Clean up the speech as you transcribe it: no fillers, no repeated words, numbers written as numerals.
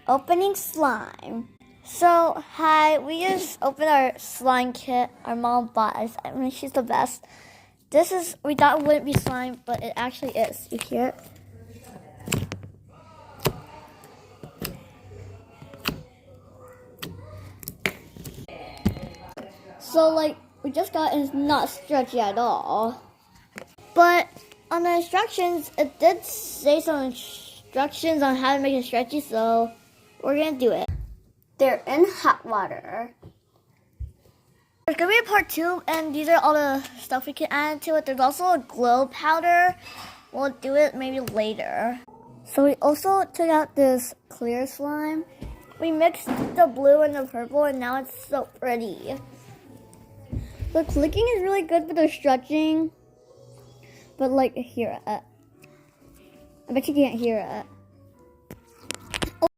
Opening slime. So, hi, we just opened our slime kit. Our mom bought us. I mean, she's the best. We thought it wouldn't be slime, but it actually is. You hear it? So, we just got it, and it's not stretchy at all. But on the instructions, it did say some instructions on how to make it stretchy, so we're gonna do it. They're in hot water. There's gonna be a part 2, and these are all the stuff we can add to it. There's also a glow powder. We'll do it maybe later. So we also took out this clear slime. We mixed the blue and the purple, and now it's so pretty. The clicking is really good for the stretching, but hear it. I bet you can't hear it.